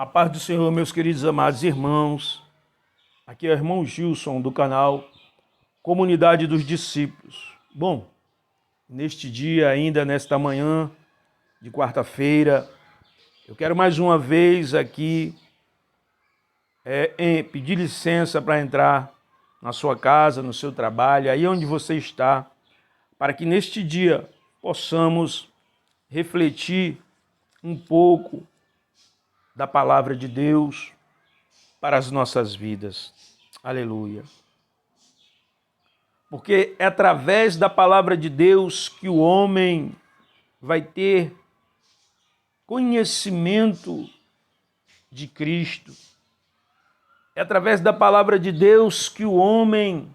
A paz do Senhor, meus queridos amados irmãos. Aqui é o irmão Gilson do canal Comunidade dos Discípulos. Bom, neste dia, ainda nesta manhã de quarta-feira, eu quero mais uma vez aqui pedir licença para entrar na sua casa, no seu trabalho, aí onde você está, para que neste dia possamos refletir um pouco da palavra de Deus para as nossas vidas. Aleluia. Porque é através da palavra de Deus que o homem vai ter conhecimento de Cristo. É através da palavra de Deus que o homem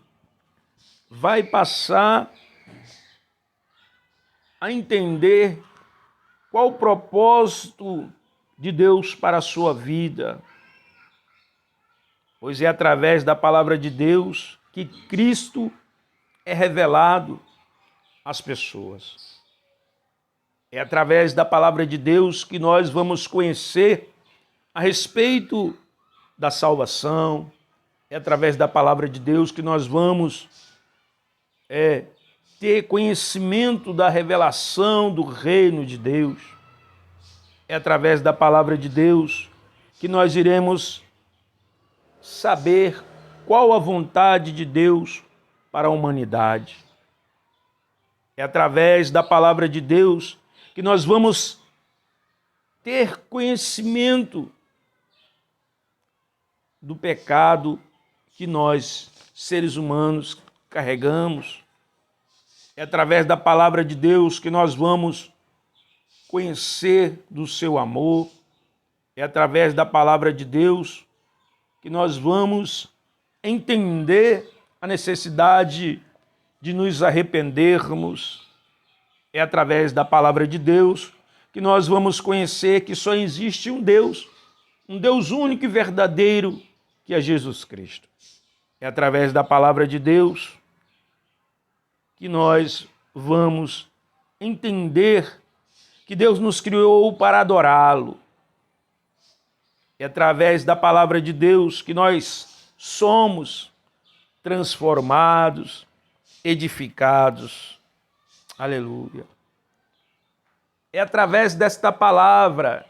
vai passar a entender qual o propósito de Deus para a sua vida. Pois é através da palavra de Deus que Cristo é revelado às pessoas. É através da palavra de Deus que nós vamos conhecer a respeito da salvação. É através da palavra de Deus que nós vamos ter conhecimento da revelação do reino de Deus. É através da palavra de Deus que nós iremos saber qual a vontade de Deus para a humanidade. É através da palavra de Deus que nós vamos ter conhecimento do pecado que nós, seres humanos, carregamos. É através da palavra de Deus que nós vamos conhecer do seu amor. É através da palavra de Deus que nós vamos entender a necessidade de nos arrependermos. É através da palavra de Deus que nós vamos conhecer que só existe um Deus único e verdadeiro, que é Jesus Cristo. É através da palavra de Deus que nós vamos entender que Deus nos criou para adorá-lo. É através da palavra de Deus que nós somos transformados, edificados. Aleluia. É através desta palavra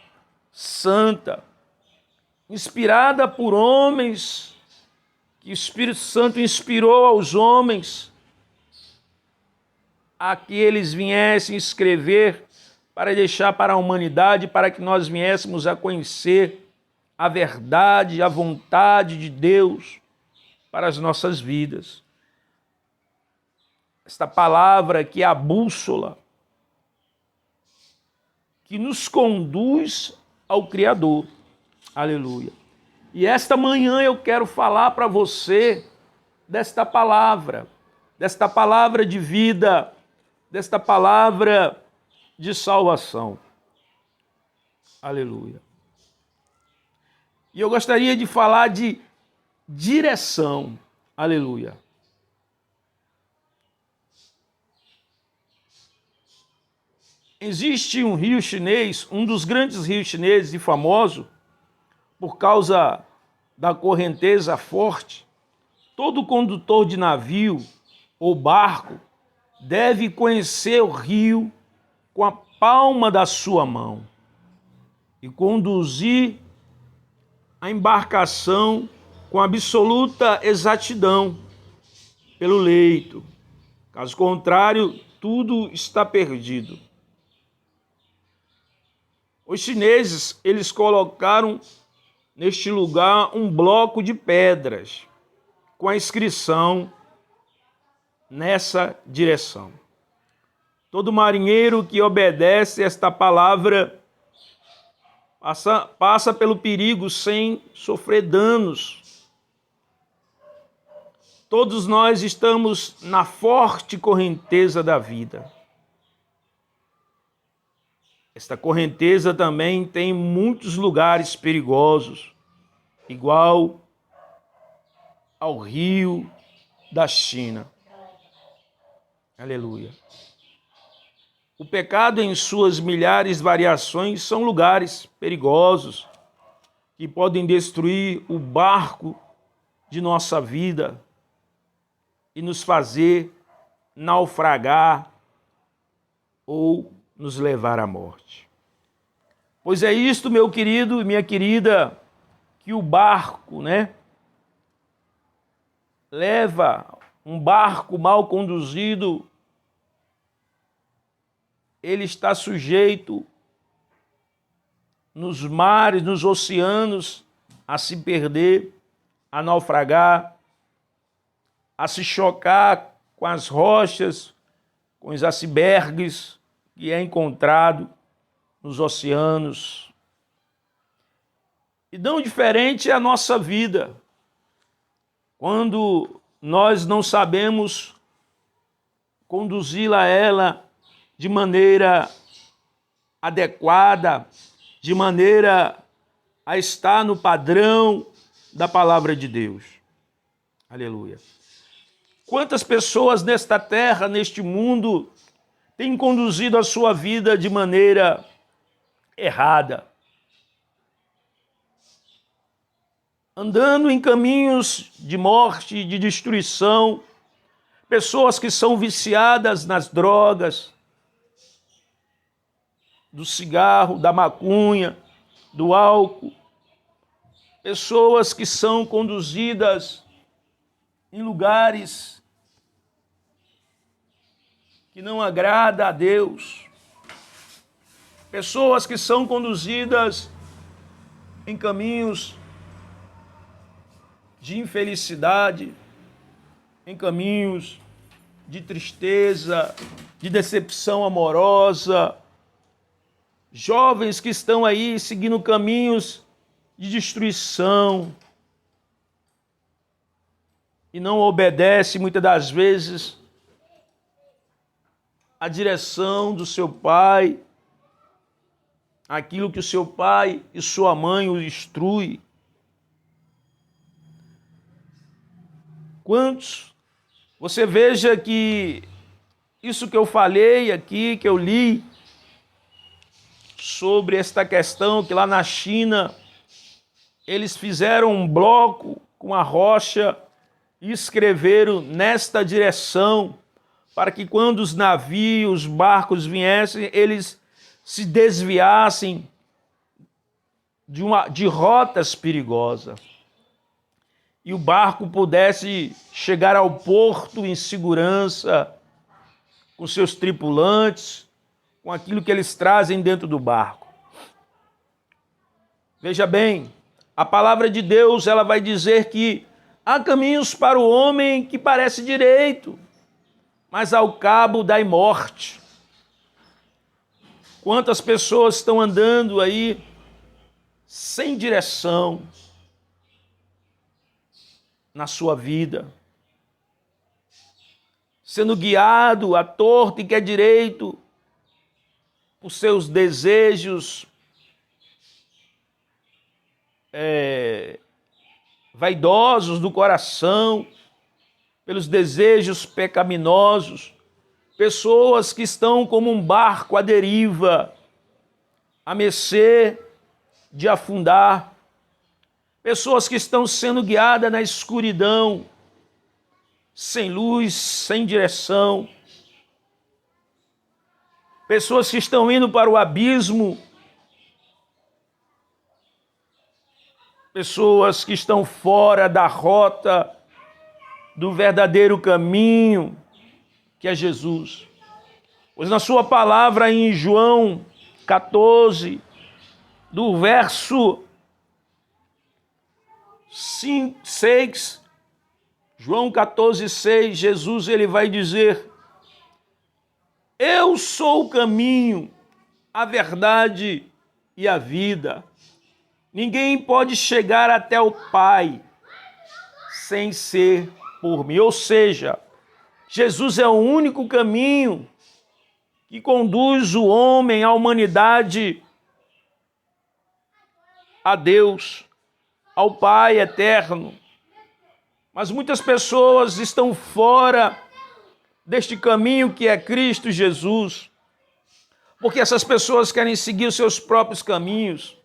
santa, inspirada por homens, que o Espírito Santo inspirou aos homens a que eles viessem escrever para deixar para a humanidade, para que nós viéssemos a conhecer a verdade, a vontade de Deus para as nossas vidas. Esta palavra que é a bússola, que nos conduz ao Criador. Aleluia. E esta manhã eu quero falar para você desta palavra de vida, desta palavra de salvação. Aleluia. E eu gostaria de falar de direção. Aleluia. Existe um rio chinês, um dos grandes rios chineses e famoso, por causa da correnteza forte. Todo condutor de navio ou barco deve conhecer o rio com a palma da sua mão e conduzir a embarcação com absoluta exatidão pelo leito. Caso contrário, tudo está perdido. Os chineses, eles colocaram neste lugar um bloco de pedras com a inscrição nessa direção. Todo marinheiro que obedece esta palavra passa pelo perigo sem sofrer danos. Todos nós estamos na forte correnteza da vida. Esta correnteza também tem muitos lugares perigosos, igual ao rio da China. Aleluia. O pecado em suas milhares de variações são lugares perigosos, que podem destruir o barco de nossa vida e nos fazer naufragar ou nos levar à morte. Pois é isto, meu querido e minha querida, que o barco, leva. Um barco mal conduzido, ele está sujeito nos mares, nos oceanos, a se perder, a naufragar, a se chocar com as rochas, com os icebergs que é encontrado nos oceanos. E não diferente é a nossa vida. Quando nós não sabemos conduzi-la a ela de maneira adequada, de maneira a estar no padrão da palavra de Deus. Aleluia. Quantas pessoas nesta terra, neste mundo, têm conduzido a sua vida de maneira errada? Andando em caminhos de morte, de destruição, pessoas que são viciadas nas drogas, do cigarro, da maconha, do álcool, pessoas que são conduzidas em lugares que não agrada a Deus, pessoas que são conduzidas em caminhos de infelicidade, em caminhos de tristeza, de decepção amorosa, jovens que estão aí seguindo caminhos de destruição e não obedecem muitas das vezes à direção do seu pai, aquilo que o seu pai e sua mãe o instrui. Quantos? Você veja que isso que eu falei aqui, que eu li sobre esta questão, que lá na China eles fizeram um bloco com a rocha e escreveram nesta direção, para que quando os navios, os barcos viessem, eles se desviassem de rotas perigosas. E o barco pudesse chegar ao porto em segurança, com seus tripulantes, com aquilo que eles trazem dentro do barco. Veja bem, a palavra de Deus, ela vai dizer que há caminhos para o homem que parece direito, mas ao cabo dá morte. Quantas pessoas estão andando aí sem direção na sua vida, sendo guiado à torta e que é direito por seus desejos vaidosos do coração, pelos desejos pecaminosos, pessoas que estão como um barco à deriva, a mercê de afundar, pessoas que estão sendo guiadas na escuridão, sem luz, sem direção, pessoas que estão indo para o abismo, pessoas que estão fora da rota do verdadeiro caminho, que é Jesus. Pois na sua palavra em João 14, do verso 6, João 14, 6, Jesus ele vai dizer: eu sou o caminho, a verdade e a vida. Ninguém pode chegar até o Pai sem ser por mim. Ou seja, Jesus é o único caminho que conduz o homem, a humanidade, a Deus, ao Pai eterno. Mas muitas pessoas estão fora deste caminho que é Cristo Jesus, porque essas pessoas querem seguir os seus próprios caminhos,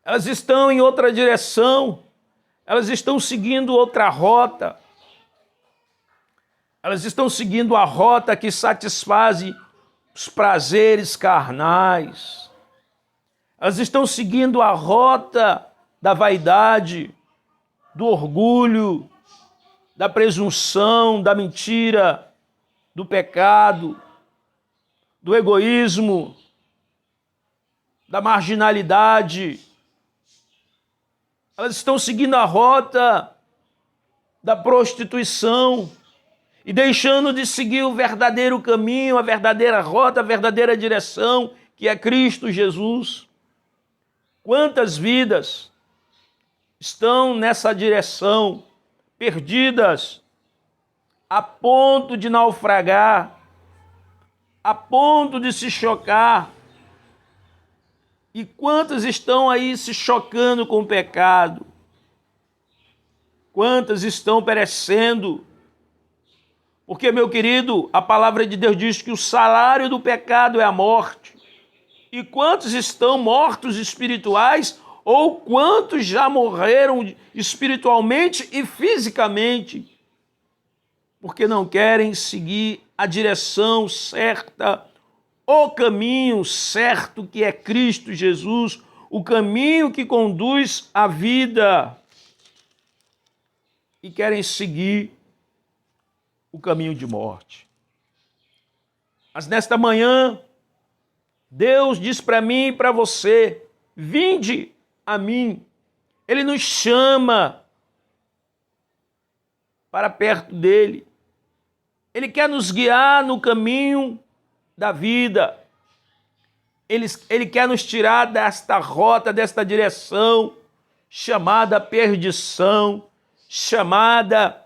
elas estão em outra direção, elas estão seguindo outra rota, elas estão seguindo a rota que satisfaz os prazeres carnais, elas estão seguindo a rota da vaidade, do orgulho, da presunção, da mentira, do pecado, do egoísmo, da marginalidade. Elas estão seguindo a rota da prostituição e deixando de seguir o verdadeiro caminho, a verdadeira rota, a verdadeira direção, que é Cristo Jesus. Quantas vidas estão nessa direção, perdidas, a ponto de naufragar, a ponto de se chocar. E quantas estão aí se chocando com o pecado? Quantas estão perecendo? Porque, meu querido, a palavra de Deus diz que o salário do pecado é a morte. E quantos estão mortos espirituais, ou quantos já morreram espiritualmente e fisicamente, porque não querem seguir a direção certa, o caminho certo que é Cristo Jesus, o caminho que conduz à vida, e querem seguir o caminho de morte. Mas nesta manhã, Deus diz para mim e para você: vinde a mim. Ele nos chama para perto dele. Ele quer nos guiar no caminho da vida. Ele quer nos tirar desta rota, desta direção chamada perdição, chamada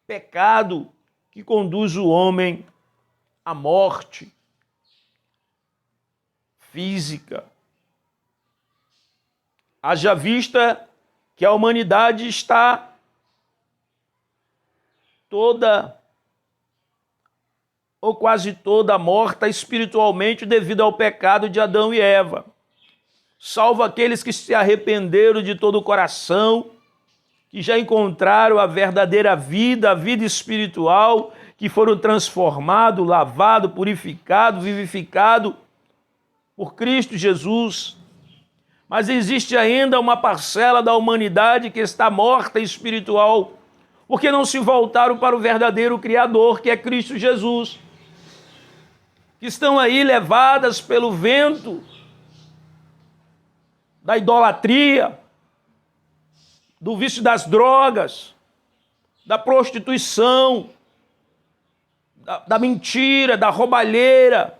pecado, que conduz o homem à morte física. Haja vista que a humanidade está toda ou quase toda morta espiritualmente devido ao pecado de Adão e Eva. Salvo aqueles que se arrependeram de todo o coração, que já encontraram a verdadeira vida, a vida espiritual, que foram transformados, lavados, purificados, vivificados por Cristo Jesus. Mas existe ainda uma parcela da humanidade que está morta espiritual, porque não se voltaram para o verdadeiro Criador, que é Cristo Jesus, que estão aí levadas pelo vento da idolatria, do vício das drogas, da prostituição, da mentira, da roubalheira,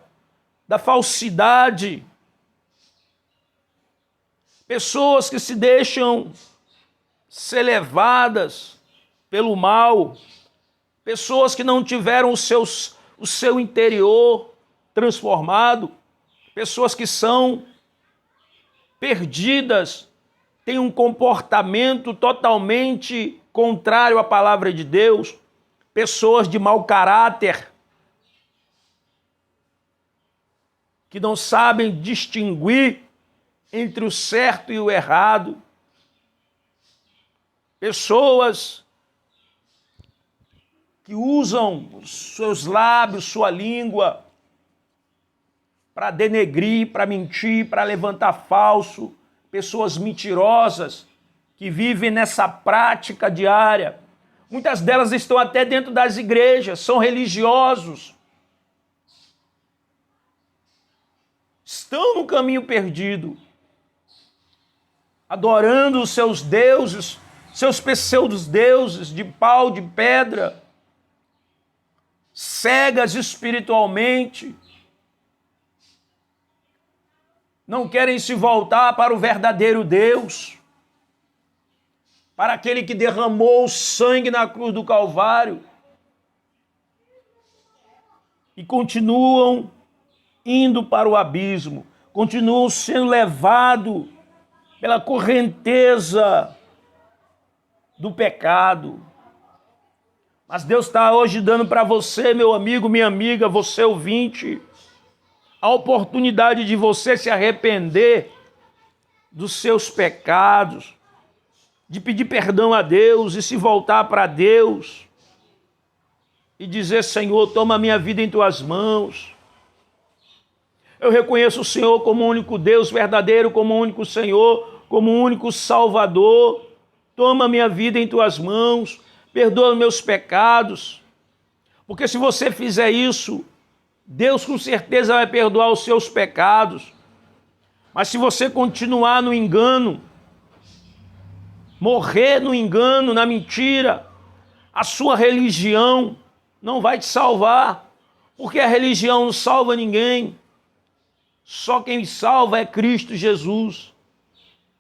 da falsidade. Pessoas que se deixam ser levadas pelo mal, pessoas que não tiveram o seu interior transformado, pessoas que são perdidas, têm um comportamento totalmente contrário à palavra de Deus, pessoas de mau caráter, que não sabem distinguir entre o certo e o errado, pessoas que usam os seus lábios, sua língua, para denegrir, para mentir, para levantar falso, pessoas mentirosas que vivem nessa prática diária. Muitas delas estão até dentro das igrejas, são religiosos, estão no caminho perdido, adorando os seus deuses, seus pseudo-deuses de pau, de pedra, cegas espiritualmente, não querem se voltar para o verdadeiro Deus, para aquele que derramou o sangue na cruz do Calvário, e continuam indo para o abismo, continuam sendo levados pela correnteza do pecado. Mas Deus está hoje dando para você, meu amigo, minha amiga, você ouvinte, a oportunidade de você se arrepender dos seus pecados, de pedir perdão a Deus e se voltar para Deus e dizer: Senhor, toma a minha vida em tuas mãos. Eu reconheço o Senhor como o único Deus verdadeiro, como o único Senhor, como o único Salvador. Toma a minha vida em tuas mãos, perdoa meus pecados. Porque se você fizer isso, Deus com certeza vai perdoar os seus pecados. Mas se você continuar no engano, morrer no engano, na mentira, a sua religião não vai te salvar, porque a religião não salva ninguém. Só quem salva é Cristo Jesus,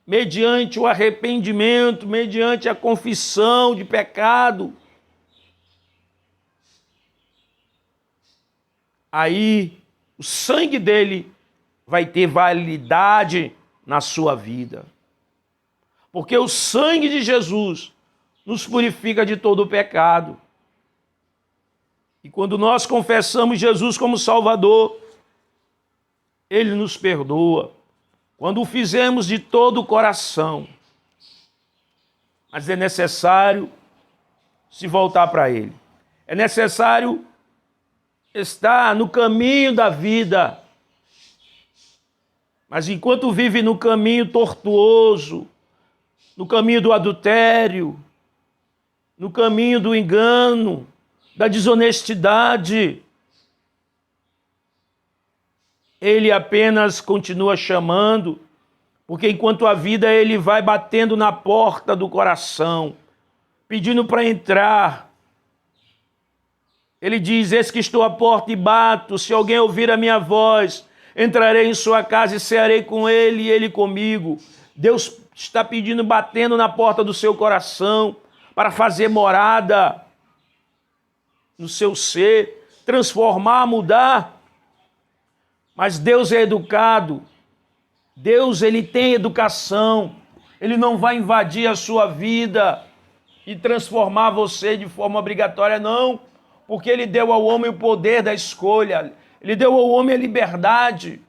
mediante o arrependimento, mediante a confissão de pecado. Aí o sangue dele vai ter validade na sua vida. Porque o sangue de Jesus nos purifica de todo o pecado. E quando nós confessamos Jesus como Salvador, Ele nos perdoa. Quando o fizemos de todo o coração. Mas é necessário se voltar para Ele. É necessário estar no caminho da vida. Mas enquanto vive no caminho tortuoso, no caminho do adultério, no caminho do engano, da desonestidade, ele apenas continua chamando, porque enquanto a vida ele vai batendo na porta do coração, pedindo para entrar. Ele diz: eis que estou à porta e bato, se alguém ouvir a minha voz, entrarei em sua casa e cearei com ele e ele comigo. Deus está pedindo, batendo na porta do seu coração, para fazer morada no seu ser, transformar, mudar. Mas Deus é educado, Deus ele tem educação, Ele não vai invadir a sua vida e transformar você de forma obrigatória, não, porque Ele deu ao homem o poder da escolha, Ele deu ao homem a liberdade.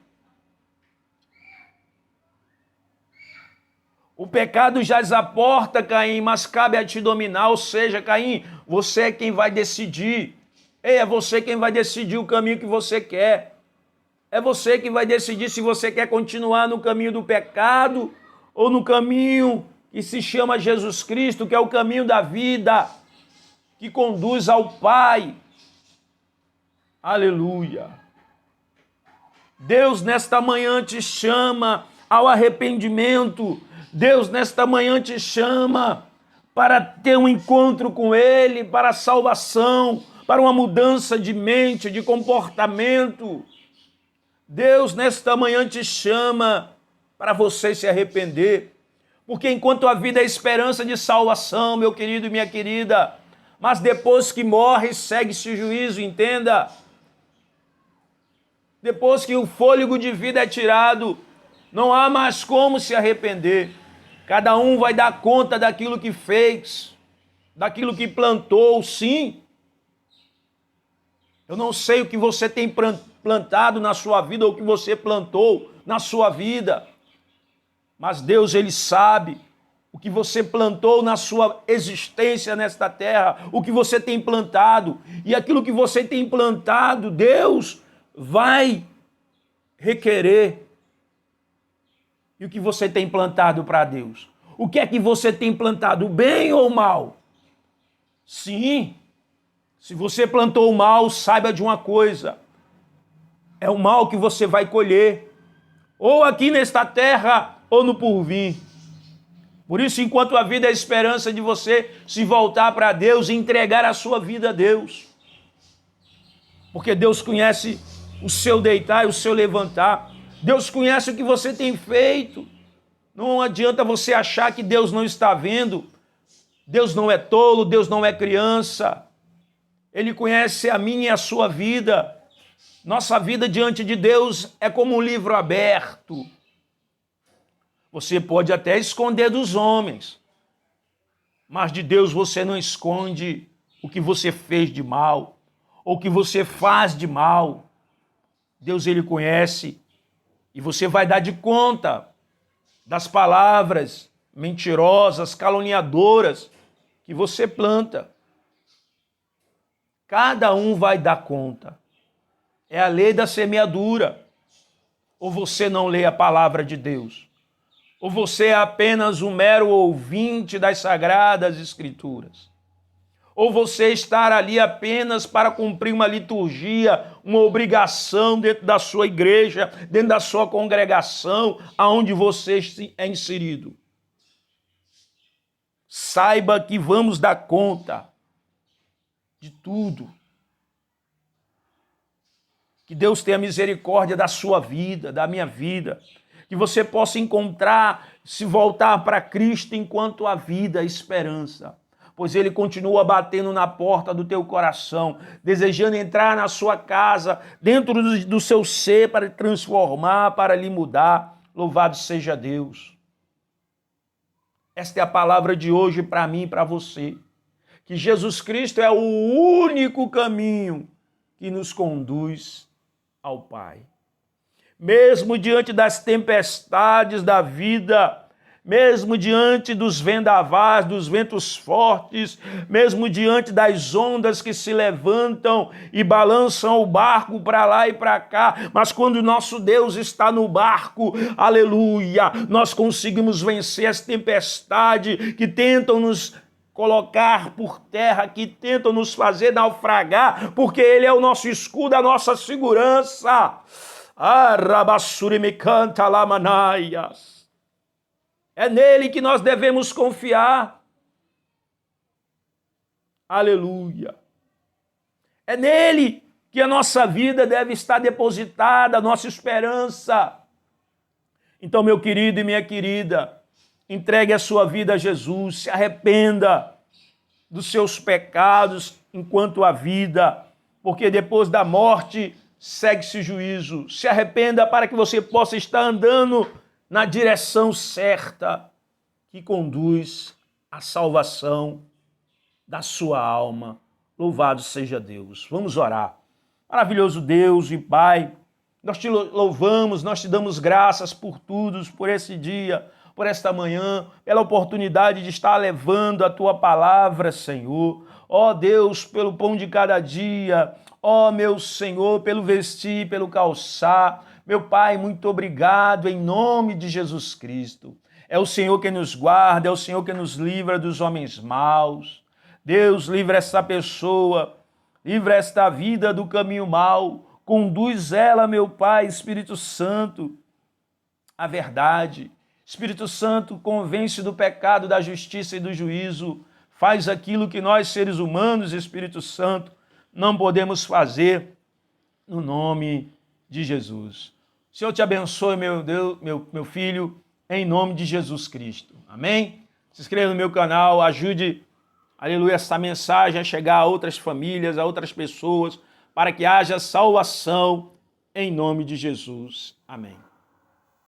O pecado jaz à porta, Caim, mas cabe a ti dominar, ou seja, Caim, você é quem vai decidir. É você quem vai decidir o caminho que você quer. É você que vai decidir se você quer continuar no caminho do pecado ou no caminho que se chama Jesus Cristo, que é o caminho da vida, que conduz ao Pai. Aleluia. Deus nesta manhã te chama ao arrependimento. Deus nesta manhã te chama para ter um encontro com Ele, para a salvação, para uma mudança de mente, de comportamento. Deus nesta manhã te chama para você se arrepender, porque enquanto a vida é esperança de salvação, meu querido e minha querida, mas depois que morre, segue-se o juízo, entenda. Depois que o fôlego de vida é tirado, não há mais como se arrepender. Cada um vai dar conta daquilo que fez, daquilo que plantou, sim. Eu não sei o que você tem plantado na sua vida ou o que você plantou na sua vida, mas Deus, Ele sabe o que você plantou na sua existência nesta terra, o que você tem plantado, e aquilo que você tem plantado, Deus vai requerer. E o que você tem plantado para Deus? O que é que você tem plantado, bem ou mal? Sim, se você plantou o mal, saiba de uma coisa, é o mal que você vai colher, ou aqui nesta terra, ou no porvir. Por isso, enquanto a vida é a esperança de você se voltar para Deus e entregar a sua vida a Deus. Porque Deus conhece o seu deitar e o seu levantar. Deus conhece o que você tem feito. Não adianta você achar que Deus não está vendo. Deus não é tolo, Deus não é criança. Ele conhece a minha e a sua vida. Nossa vida diante de Deus é como um livro aberto. Você pode até esconder dos homens, mas de Deus você não esconde o que você fez de mal, ou o que você faz de mal. Deus, Ele conhece, e você vai dar de conta das palavras mentirosas, caluniadoras que você planta. Cada um vai dar conta. É a lei da semeadura. Ou você não lê a palavra de Deus, ou você é apenas um mero ouvinte das sagradas escrituras, ou você está ali apenas para cumprir uma liturgia, uma obrigação dentro da sua igreja, dentro da sua congregação, aonde você é inserido. Saiba que vamos dar conta de tudo. Que Deus tenha misericórdia da sua vida, da minha vida. Que você possa encontrar, se voltar para Cristo enquanto a vida, a esperança. Pois Ele continua batendo na porta do teu coração, desejando entrar na sua casa, dentro do seu ser, para lhe transformar, para lhe mudar. Louvado seja Deus. Esta é a palavra de hoje para mim e para você. Que Jesus Cristo é o único caminho que nos conduz ao Pai. Mesmo diante das tempestades da vida, mesmo diante dos vendavais, dos ventos fortes, mesmo diante das ondas que se levantam e balançam o barco para lá e para cá, mas quando nosso Deus está no barco, aleluia, nós conseguimos vencer as tempestades que tentam nos colocar por terra, que tentam nos fazer naufragar, porque Ele é o nosso escudo, a nossa segurança. É nele que nós devemos confiar. Aleluia. É nele que a nossa vida deve estar depositada, a nossa esperança. Então, meu querido e minha querida, entregue a sua vida a Jesus, se arrependa dos seus pecados enquanto há vida, porque depois da morte segue-se juízo. Se arrependa para que você possa estar andando na direção certa que conduz à salvação da sua alma. Louvado seja Deus. Vamos orar. Maravilhoso Deus e Pai, nós te louvamos, nós te damos graças por tudo, por esse dia, por esta manhã, pela oportunidade de estar levando a Tua palavra, Senhor. Ó Deus, pelo pão de cada dia, ó meu Senhor, pelo vestir, pelo calçar. Meu Pai, muito obrigado em nome de Jesus Cristo. É o Senhor que nos guarda, é o Senhor que nos livra dos homens maus. Deus, livra essa pessoa, livra esta vida do caminho mau. Conduz ela, meu Pai, Espírito Santo, à verdade. Espírito Santo, convence do pecado, da justiça e do juízo. Faz aquilo que nós, seres humanos, Espírito Santo, não podemos fazer, no nome de Jesus. O Senhor te abençoe, meu Deus, meu filho, em nome de Jesus Cristo. Amém? Se inscreva no meu canal, ajude, aleluia, essa mensagem a chegar a outras famílias, a outras pessoas, para que haja salvação em nome de Jesus. Amém.